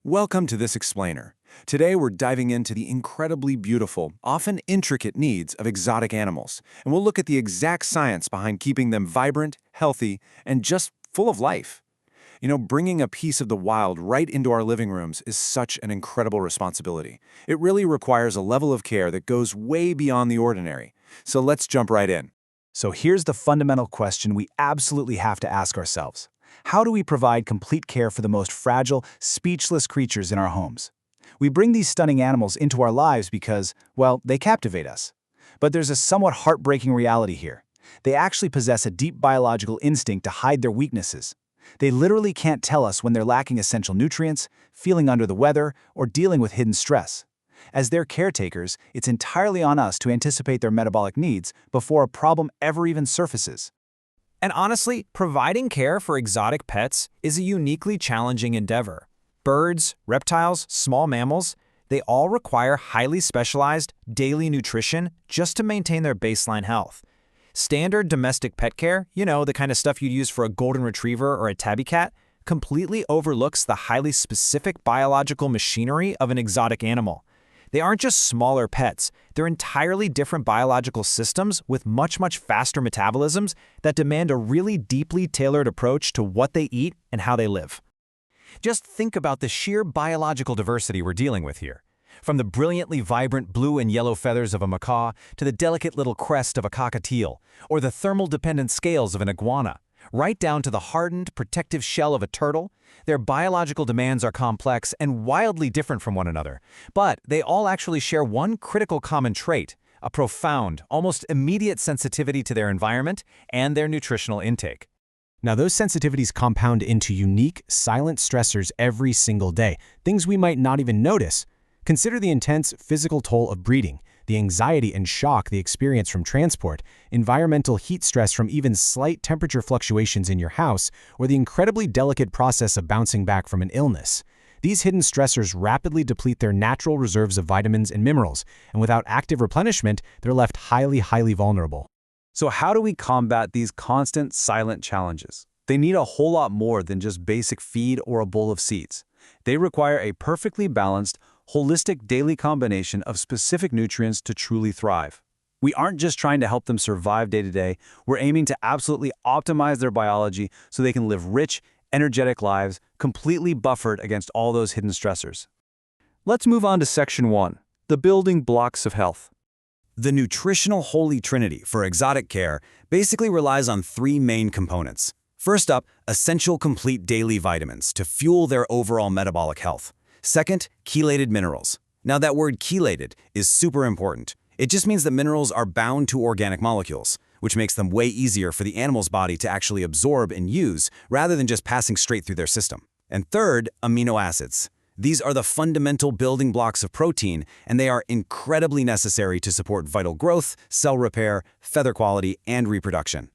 Welcome to this explainer. Today we're diving into the incredibly beautiful, often intricate needs of exotic animals, and we'll look at the exact science behind keeping them vibrant, healthy, and just full of life. Bringing a piece of the wild right into our living rooms is such an incredible responsibility. It really requires a level of care that goes way beyond the ordinary. So let's jump right in. So here's the fundamental question we absolutely have to ask ourselves. How do we provide complete care for the most fragile, speechless creatures in our homes? We bring these stunning animals into our lives because, well, they captivate us. But there's a somewhat heartbreaking reality here. They actually possess a deep biological instinct to hide their weaknesses. They literally can't tell us when they're lacking essential nutrients, feeling under the weather, or dealing with hidden stress. As their caretakers, it's entirely on us to anticipate their metabolic needs before a problem ever even surfaces. And honestly, providing care for exotic pets is a uniquely challenging endeavor. Birds, reptiles, small mammals, they all require highly specialized, daily nutrition just to maintain their baseline health. Standard domestic pet care, the kind of stuff you'd use for a golden retriever or a tabby cat, completely overlooks the highly specific biological machinery of an exotic animal. They aren't just smaller pets, they're entirely different biological systems with much faster metabolisms that demand a really deeply tailored approach to what they eat and how they live. Just think about the sheer biological diversity we're dealing with here. From the brilliantly vibrant blue and yellow feathers of a macaw to the delicate little crest of a cockatiel, or the thermal-dependent scales of an iguana, right down to the hardened, protective shell of a turtle, their biological demands are complex and wildly different from one another, but they all actually share one critical common trait: a profound, almost immediate sensitivity to their environment and their nutritional intake. Now, those sensitivities compound into unique, silent stressors every single day, things we might not even notice. Consider the intense physical toll of breeding, the anxiety and shock they experience from transport, environmental heat stress from even slight temperature fluctuations in your house, or the incredibly delicate process of bouncing back from an illness. These hidden stressors rapidly deplete their natural reserves of vitamins and minerals, and without active replenishment, they're left highly vulnerable. So how do we combat these constant, silent challenges? They need a whole lot more than just basic feed or a bowl of seeds. They require a perfectly balanced, holistic daily combination of specific nutrients to truly thrive. We aren't just trying to help them survive day to day, we're aiming to absolutely optimize their biology so they can live rich, energetic lives, completely buffered against all those hidden stressors. Let's move on to Section 1, the building blocks of health. The nutritional holy trinity for exotic care basically relies on three main components. First up, essential complete daily vitamins to fuel their overall metabolic health. Second, chelated minerals. Now that word chelated is super important. It just means that minerals are bound to organic molecules, which makes them way easier for the animal's body to actually absorb and use rather than just passing straight through their system. And third, amino acids. These are the fundamental building blocks of protein, and they are incredibly necessary to support vital growth, cell repair, feather quality, and reproduction.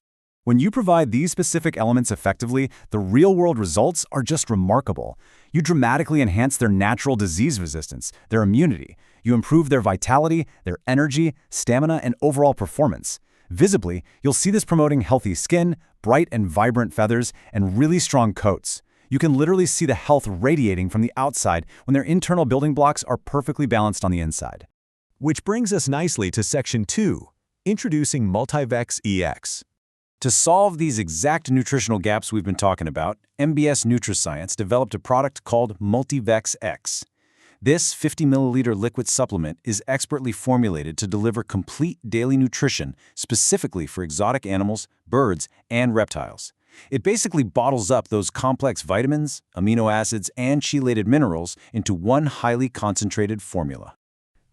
When you provide these specific elements effectively, the real-world results are just remarkable. You dramatically enhance their natural disease resistance, their immunity. You improve their vitality, their energy, stamina, and overall performance. Visibly, you'll see this promoting healthy skin, bright and vibrant feathers, and really strong coats. You can literally see the health radiating from the outside when their internal building blocks are perfectly balanced on the inside. Which brings us nicely to Section 2, introducing MULTIVEX-EX. To solve these exact nutritional gaps we've been talking about, MBS NUTRISCIENCE developed a product called MULTIVEX-EX. This 50-milliliter liquid supplement is expertly formulated to deliver complete daily nutrition specifically for exotic animals, birds, and reptiles. It basically bottles up those complex vitamins, amino acids, and chelated minerals into one highly concentrated formula.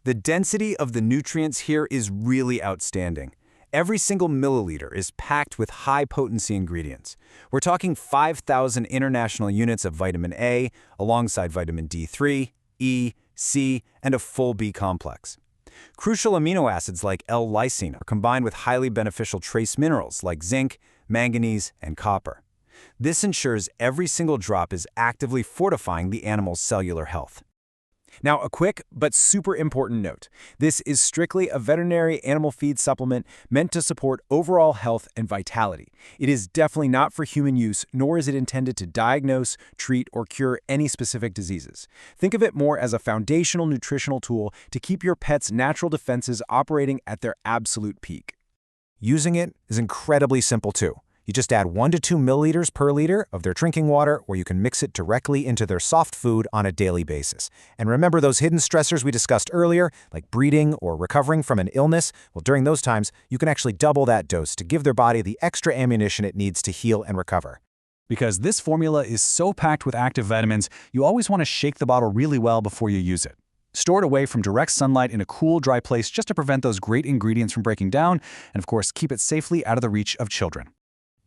The density of the nutrients here is really outstanding. Every single milliliter is packed with high-potency ingredients. We're talking 5,000 international units of vitamin A, alongside vitamin D3, E, C, and a full B complex. Crucial amino acids like L-lysine are combined with highly beneficial trace minerals like zinc, manganese, and copper. This ensures every single drop is actively fortifying the animal's cellular health. Now, a quick but super important note. This is strictly a veterinary animal feed supplement meant to support overall health and vitality. It is definitely not for human use, nor is it intended to diagnose, treat, or cure any specific diseases. Think of it more as a foundational nutritional tool to keep your pet's natural defenses operating at their absolute peak. Using it is incredibly simple too. You just add 1 to 2 milliliters per liter of their drinking water, or you can mix it directly into their soft food on a daily basis. And remember those hidden stressors we discussed earlier, like breeding or recovering from an illness? Well, during those times, you can actually double that dose to give their body the extra ammunition it needs to heal and recover. Because this formula is so packed with active vitamins, you always want to shake the bottle really well before you use it. Store it away from direct sunlight in a cool, dry place just to prevent those great ingredients from breaking down, and of course, keep it safely out of the reach of children.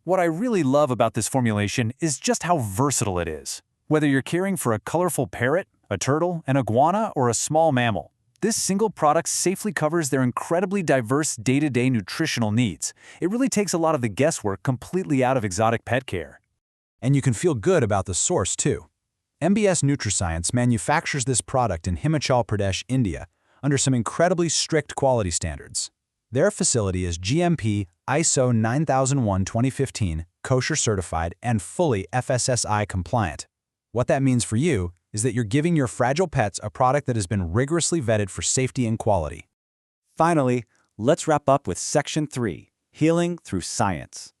What I really love about this formulation is just how versatile it is. Whether you're caring for a colorful parrot, a turtle, an iguana, or a small mammal, this single product safely covers their incredibly diverse day-to-day nutritional needs. It really takes a lot of the guesswork completely out of exotic pet care. And you can feel good about the source, too. MBS NUTRISCIENCE manufactures this product in Himachal Pradesh, India, under some incredibly strict quality standards. Their facility is GMP, ISO 9001:2015, kosher certified, and fully FSSAI compliant. What that means for you is that you're giving your fragile pets a product that has been rigorously vetted for safety and quality. Finally, let's wrap up with Section 3, Healing Through Science.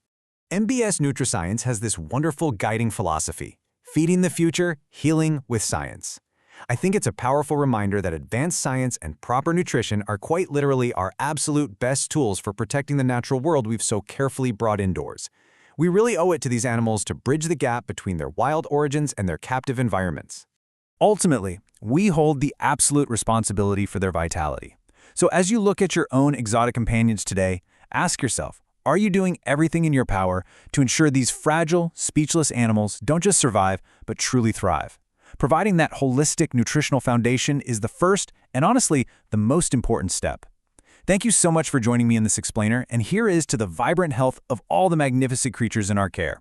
MBS NutriScience has this wonderful guiding philosophy: feeding the future, healing with science. I think it's a powerful reminder that advanced science and proper nutrition are quite literally our absolute best tools for protecting the natural world we've so carefully brought indoors. We really owe it to these animals to bridge the gap between their wild origins and their captive environments. Ultimately, we hold the absolute responsibility for their vitality. So as you look at your own exotic companions today, ask yourself, are you doing everything in your power to ensure these fragile, speechless animals don't just survive, but truly thrive? Providing that holistic nutritional foundation is the first and honestly the most important step. Thank you so much for joining me in this explainer, and here is to the vibrant health of all the magnificent creatures in our care.